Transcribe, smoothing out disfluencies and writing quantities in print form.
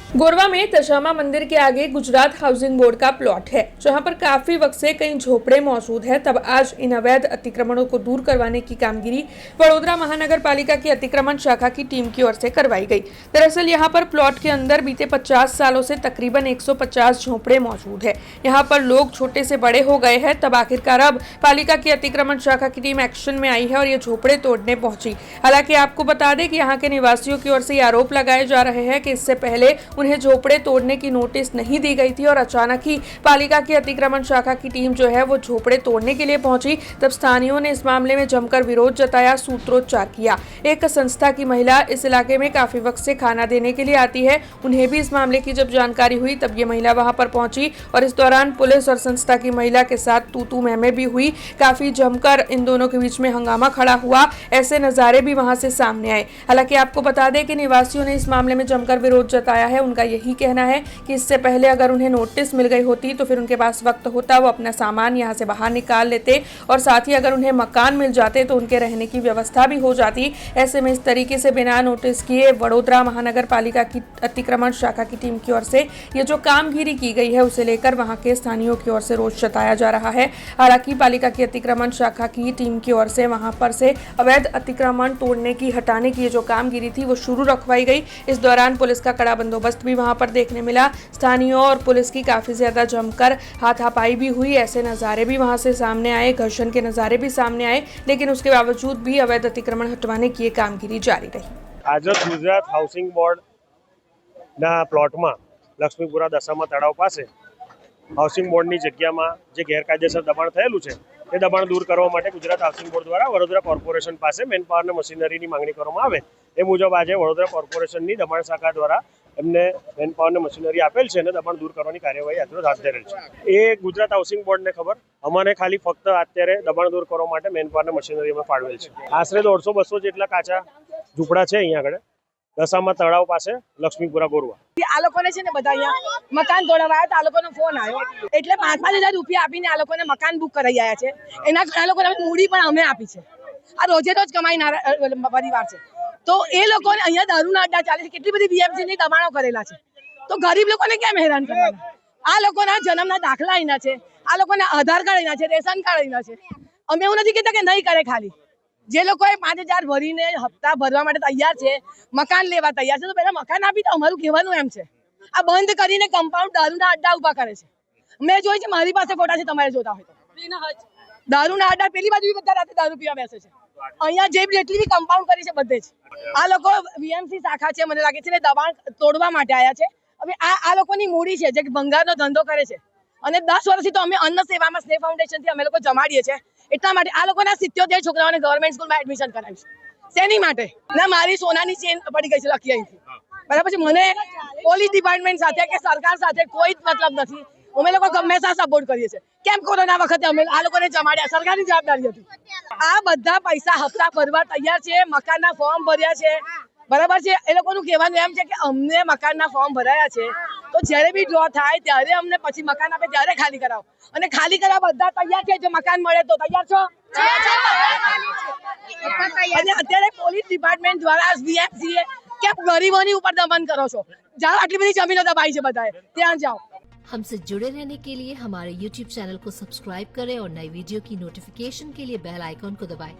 गोरवा में दशामा मंदिर के आगे गुजरात हाउसिंग बोर्ड का प्लॉट है, जहां पर काफी वक्त से कई झोपड़े मौजूद है। तब आज इन अवैध अतिक्रमणों को दूर करवाने की कामगिरी वडोदरा महानगर पालिका की अतिक्रमण शाखा की टीम की ओर से करवाई गई। दरअसल यहां पर प्लॉट के अंदर बीते 50 सालों से तकरीबन 150 झोपड़े मौजूद है। यहां पर लोग छोटे से बड़े हो गए हैं। तब आखिरकार अब पालिका की अतिक्रमण शाखा की टीम एक्शन में आई है और ये झोपड़े तोड़ने पहुंची। हालांकि आपको बता दें कि यहाँ के निवासियों की ओर से ये आरोप लगाए जा रहे हैं कि इससे पहले उन्हें झोपड़े तोड़ने की नोटिस नहीं दी गई थी और अचानक ही पालिका की अतिक्रमण शाखा की टीम जो है वो झोपड़े तोड़ने के लिए पहुंची। तब स्थानीयों ने इस मामले में जमकर विरोध जताया, सूत्रोच्चार किया। एक संस्था की महिला इस इलाके में काफी वक्त से खाना देने के लिए आती है। उन्हें भी इस मामले की जब जानकारी हुई तब ये महिला वहां पर पहुंची और इस दौरान पुलिस और संस्था की महिला के साथ तू-तू मैं-मैं भी हुई। काफी जमकर इन दोनों के बीच में हंगामा खड़ा हुआ। ऐसे नजारे भी वहां से सामने आए। हालांकि आपको बता दें कि निवासियों ने इस मामले में जमकर विरोध जताया है। उनका यही कहना है कि इससे पहले अगर उन्हें नोटिस मिल गई होती तो फिर उनके पास वक्त होता, वो अपना सामान यहाँ से बाहर निकाल लेते और साथ ही अगर उन्हें मकान मिल जाते तो उनके रहने की व्यवस्था भी हो जाती। ऐसे में इस तरीके से बिना नोटिस किए वडोदरा महानगर पालिका की अतिक्रमण शाखा की टीम की ओर से ये जो कामगिरी की गई है उसे लेकर वहां के स्थानीयों की ओर से रोष जताया जा रहा है। हालांकि पालिका की अतिक्रमण शाखा की टीम की ओर से वहां पर से अवैध अतिक्रमण तोड़ने की, हटाने की जो कामगिरी थी वो शुरू रखवाई गई। इस दौरान पुलिस का कड़ा बंदोबस्त भी वहां पर देखने मिला। स्थानीयों और पुलिस की काफी ज्यादा जमकर हाथापाई भी हुई। ऐसे नजारे भी वहां से सामने आए, घर्षण के नजारे भी सामने आए, लेकिन उसके बावजूद भी अवैध अतिक्रमण हटवाने की कामगिरी जारी रही। आज गुजरात हाउसिंग बोर्ड ना प्लॉट में लक्ष्मीपुरा दशामा तळाव पासे हाउसिंग बोर्ड की जगह में जो गैरकायदेसर दबाण थयेलुं छे ते दबाण दूर करवा माटे गुजरात हाउसिंग बोर्ड द्वारा वडोदरा कॉर्पोरेशन पासे मेनपावर ने मशीनरी की मांगणी करवामां आवे ए मुजब आज वडोदरा कॉर्पोरेशन की दबाण शाखा द्वारा एमने मेनपावर ने मशीनरी आपेल छे ने दबाण दूर करवानी कार्यवाही आज हाथ धरेल छे। ए गुजरात हाउसिंग बोर्ड ने खबर, अमारे खाली फक्त अत्यारे दबाण दूर करवा माटे मेनपावर ने मशीनरी में फाळवेल छे। आशरे 150-200 जेटला काचा झूंपड़ा छे अहींया આગળ દશામા તળાવ પાસે લક્ષ્મીપુરા ગોરવા। આ લોકોને છે ને બધા અહીંયા મકાન તોડવાયા તો આ લોકોનો ફોન આવ્યો એટલે 5,000 રૂપિયા આપીને આ લોકોને મકાન બુક કરાવી આયા છે। એના ઘણા લોકોને મૂડી પણ અમે આપી છે। આ રોજે રોજ કમાઈને પરિવાર છે તો એ લોકોને અહીંયા દારૂના અડ્ડા ચાલે છે। કેટલી બધી બીએમસી ની દબાણો કરેલા છે તો ગરીબ લોકોને કેમ હેરાન કરવાના? આ લોકોના જન્મના દાખલા અહીંના છે, આ લોકોના આધાર કાર્ડ અહીંના છે, રેશન કાર્ડ અહીંના છે। અમે એવું નથી કહેતા કે નહીં કરે, ખાલી જે લોકોએ 5,000 ભરીને હપ્તા ભરવા માટે તૈયાર છે, મકાન લેવા તૈયાર છે તો પહેલા મકાન આપી તો અમારું કહેવાનું એમ છે। આ બંધ કરીને કમ્પાઉન્ડ દારૂના અડ્ડા ઉભા કરે છે। મેં જોઈ છે, મારી પાસે ફોટા છે, તમારે જોતા હોય તો દારૂના અડ્ડા પેલી બાજુ બધા રાતે દારૂ પીવા બેસે છે। અહીંયા જે જેટલી બી કમ્પાઉન્ડ કરી છે બધે જ આ લોકો વીએમસી શાખા છે મને લાગે છે ને દબાણ તોડવા માટે આવ્યા છે। હવે આ લોકોની મૂડી છે જે ભંગારનો ધંધો કરે છે અને 10 વર્ષથી તો અમે અન્ન સેવામાં સ્નેહ ફાઉન્ડેશન થી અમે લોકો જમાડીએ છીએ। એટલા માટે આ લોકોના 77 છોકરાઓને ગવર્મેન્ટ સ્કૂલમાં એડમિશન કરાવ્યું છે। શેની માટે? ના મારી સોનાની ચેન પડી ગઈ છે લખી અહીંથી, બરાબર છે। મને પોલીસ ડિપાર્ટમેન્ટ સાથે કે સરકાર સાથે કોઈ જ મતલબ નથી। અમે લોકો હંમેશા સપોર્ટ કરીએ છીએ। કેમ કોરોના વખતે અમે આ લોકોને જમાડ્યા, સરકારની જવાબદારી હતી। આ બધા પૈસા હપ્તા ભરવા તૈયાર છે, મકાનના ફોર્મ ભર્યા છે, બરાબર છે। એ લોકોનું કહેવાનું એમ છે કે અમને મકાનના ફોર્મ ભરાયા છે તો જ્યારે બી ડ્રો થાય ત્યારે અમને પછી મકાન આપે ત્યારે ખાલી કરાવો અને ખાલી કરાવવા બધા તૈયાર છે। જો મકાન મળે તો તૈયાર છો? અને અત્યારે પોલીસ ડિપાર્ટમેન્ટ દ્વારા વીએમસી કેમ ગરીબોની ઉપર દમન કરો છો? જાઓ, આટલી બધી જમીનો દબાઈ છે બધાએ, ત્યાં જાઓ। हमसे जुड़े रहने के लिए हमारे YouTube चैनल को सब्सक्राइब करें और नई वीडियो की नोटिफिकेशन के लिए बेल आइकॉन को दबाएं।